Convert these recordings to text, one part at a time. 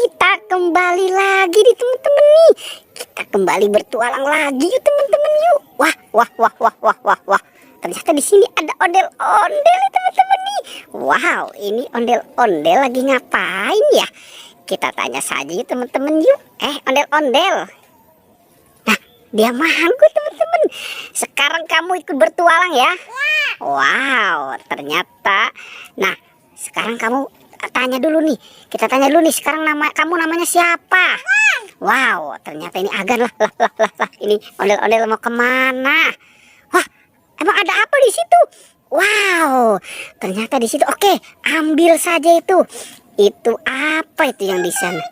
kita kembali lagi nih teman-teman nih. Kita kembali bertualang lagi yuk teman-teman yuk. Wah, wah, wah, wah, wah, wah, wah. Ternyata di sini ada ondel-ondel nih teman-teman nih. Wow, ini ondel-ondel lagi ngapain ya? Kita tanya saja yuk teman-teman yuk. Ondel-ondel. Nah, dia manggut teman-teman. Sekarang kamu ikut bertualang ya? Wow, ternyata. Nah, sekarang kamu tanya dulu nih. Kita tanya dulu nih. Sekarang kamu namanya siapa? Wow, ternyata ini Agan lah. Ini ondel-ondel mau kemana? Wah, emang ada apa di situ? Wow, ternyata di situ. Oke, ambil saja itu. Itu apa itu yang di sana?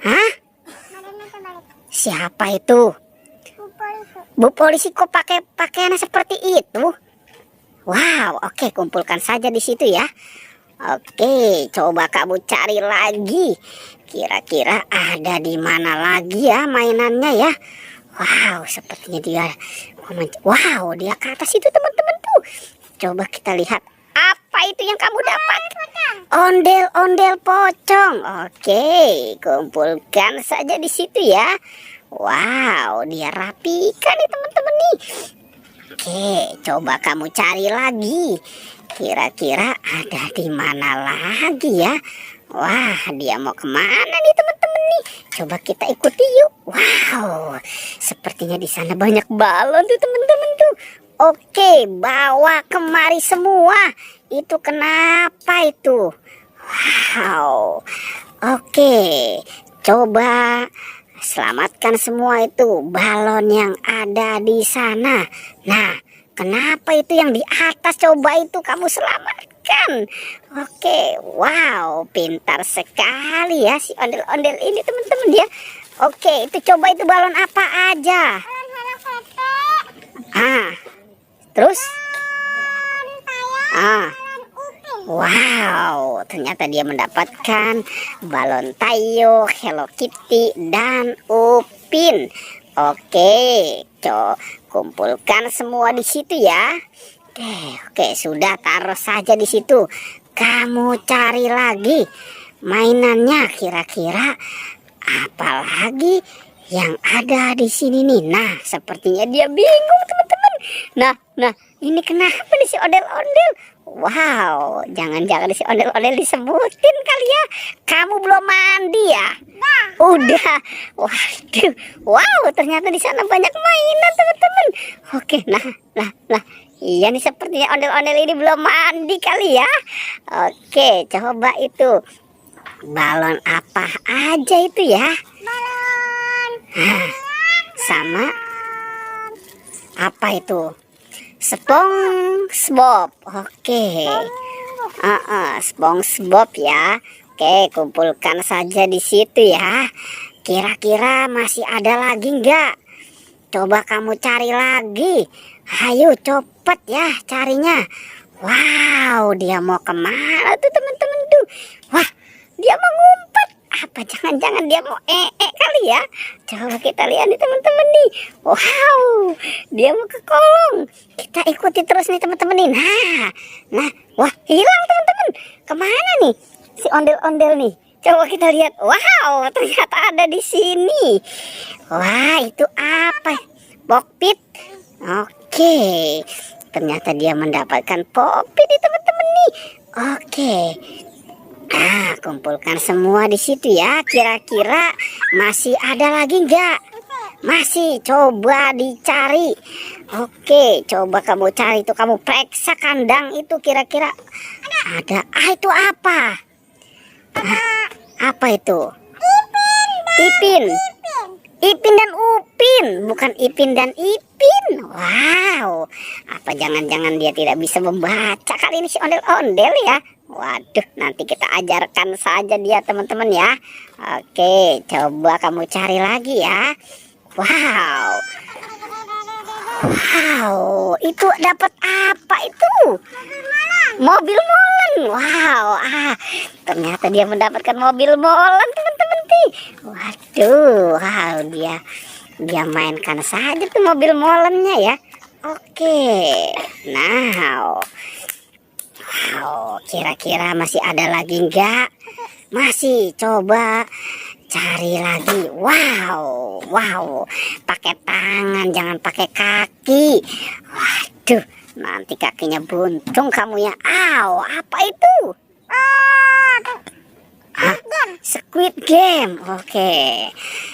Hah? Siapa itu? Bu polisi kok pakai pakaian seperti itu? Wow, oke, kumpulkan saja di situ ya. Oke, coba kamu cari lagi. Kira-kira ada di mana lagi ya mainannya ya? Wow, sepertinya dia. Wow, dia ke atas itu teman-teman tuh. Coba kita lihat apa itu yang kamu dapat. Ondel-ondel pocong. Oke, kumpulkan saja di situ ya. Wow, dia rapikan nih teman-teman nih. Oke, coba kamu cari lagi. Kira-kira ada di mana lagi ya? Wah, dia mau kemana nih teman-teman nih? Coba kita ikuti yuk. Wow, sepertinya di sana banyak balon tuh teman-teman tuh. Oke, bawa kemari semua. Itu kenapa itu? Wow. Oke, coba selamatkan semua itu balon yang ada di sana. Nah, kenapa itu yang di atas? Coba itu kamu selamatkan. Oke, wow, pintar sekali ya si ondel-ondel ini teman-teman ya. Oke, itu coba itu balon apa aja? Terus? Wow, ternyata dia mendapatkan balon Tayo, Hello Kitty, dan Upin. Oke, kumpulkan semua di situ ya. Oke, sudah, taruh saja di situ. Kamu cari lagi mainannya, kira-kira apa lagi yang ada di sini nih. Nah, sepertinya dia bingung teman-teman. Nah, ini kenapa nih si ondel-ondel? Wow, jangan-jangan si ondel-ondel disebutin kali ya. Kamu belum mandi ya? Udah. Waduh. Wow, ternyata di sana banyak mainan teman-teman. Oke, nah. Iya nih, sepertinya ondel-ondel ini belum mandi kali ya. Oke, coba itu balon apa aja itu ya? Sama apa itu? SpongeBob. Oke. SpongeBob ya. Oke, kumpulkan saja di situ ya. Kira-kira masih ada lagi nggak? Coba kamu cari lagi. Ayo cepet ya carinya. Wow, dia mau kemana tuh teman-teman tuh? Wah, dia mau ngumpet. Apa jangan-jangan dia mau kali ya? Coba kita lihat nih teman-teman nih. Wow, dia mau ke kolong. Kita ikuti terus nih teman-teman nih. Nah, wah, hilang teman-teman. Kemana nih si ondel-ondel nih? Coba kita lihat. Wow, ternyata ada di sini. Wah, itu apa? Pokpit. Oke, ternyata dia mendapatkan Pokpit nih teman-teman nih. Oke. Kumpulkan semua di situ ya. Kira-kira masih ada lagi nggak? Masih, coba dicari. Oke, coba kamu cari itu, kamu periksa kandang itu kira-kira ada. Itu apa? Apa itu? Ipin dan Upin, bukan Ipin dan Ipin. Wow, apa jangan-jangan dia tidak bisa membaca kali ini si ondel-ondel ya? Waduh, nanti kita ajarkan saja dia teman-teman ya. Oke, coba kamu cari lagi ya. Wow, itu dapat apa itu? Mobil molen. Wow, ternyata dia mendapatkan mobil molen teman-teman nih. Waduh, wow, dia mainkan saja tuh mobil molennya ya. Oke, nah, wow, kira-kira masih ada lagi enggak? Masih, coba cari lagi. Wow, wow. Pakai tangan, jangan pakai kaki. Waduh, nanti kakinya buntung kamu ya. Aw, apa itu? Squid Game. Oke.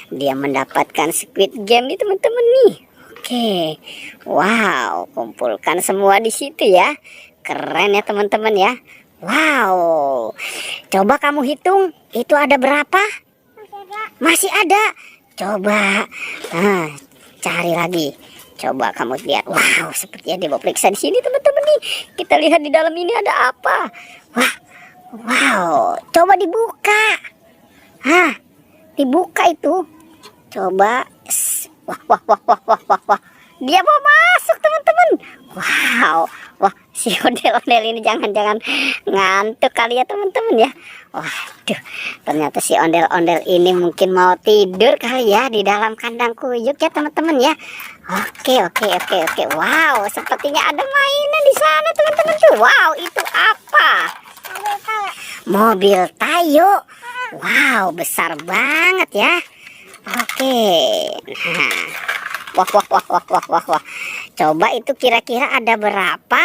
Dia mendapatkan Squid Game nih teman-teman nih. Oke. Wow, kumpulkan semua di situ ya. Keren ya teman-teman ya. Wow. Coba kamu hitung, itu ada berapa? Masih ada. Coba. Nah, cari lagi. Coba kamu lihat. Wow, sepertinya dia mau periksa di sini teman-teman nih. Kita lihat di dalam ini ada apa. Wah. Wow, coba dibuka. Hah, dibuka itu. Coba. Wah, wah, wah, wah, wah, wah, wah. Dia mau masuk teman-teman. Wow, wah, si ondel-ondel ini jangan-jangan ngantuk kali ya teman-teman ya. Waduh, ternyata si ondel-ondel ini mungkin mau tidur kali ya di dalam kandang kuyuk ya teman-teman ya. Oke, oke, oke, oke. Wow, sepertinya ada mainan di sana teman-teman tuh. Wow, itu apa? Mobil Tayo. Wow, besar banget ya. Oke. Nah. Wah, wah, wah, wah, wah, wah, wah. Coba itu kira-kira ada berapa?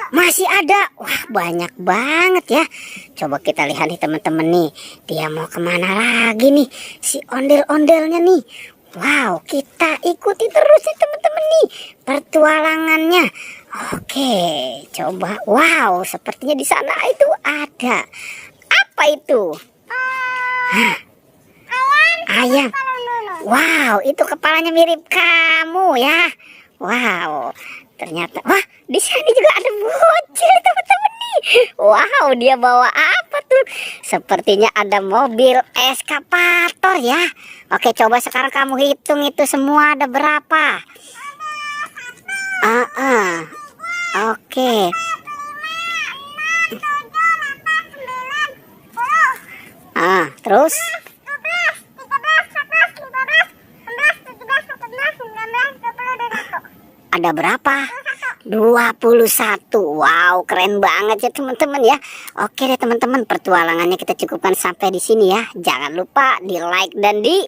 Masih ada. Wah, banyak banget ya. Coba kita lihat nih teman-teman nih. Dia mau kemana lagi nih? Si ondel-ondelnya nih. Wow, kita ikuti terus nih teman-teman nih pertualangannya. Oke, coba. Wow, sepertinya di sana itu ada. Apa itu? Hah, ayam. Wow, itu kepalanya mirip kamu ya. Wow, ternyata. Wah, di sini juga ada bocil teman-teman nih. Wow, dia bawa apa tuh? Sepertinya ada mobil eskavator ya. Oke, coba sekarang kamu hitung itu semua ada berapa? Oke. Terus? Ada berapa? 21. Wow, keren banget ya teman-teman ya. Oke deh teman-teman, pertualangannya kita cukupkan sampai di sini ya. Jangan lupa di like dan di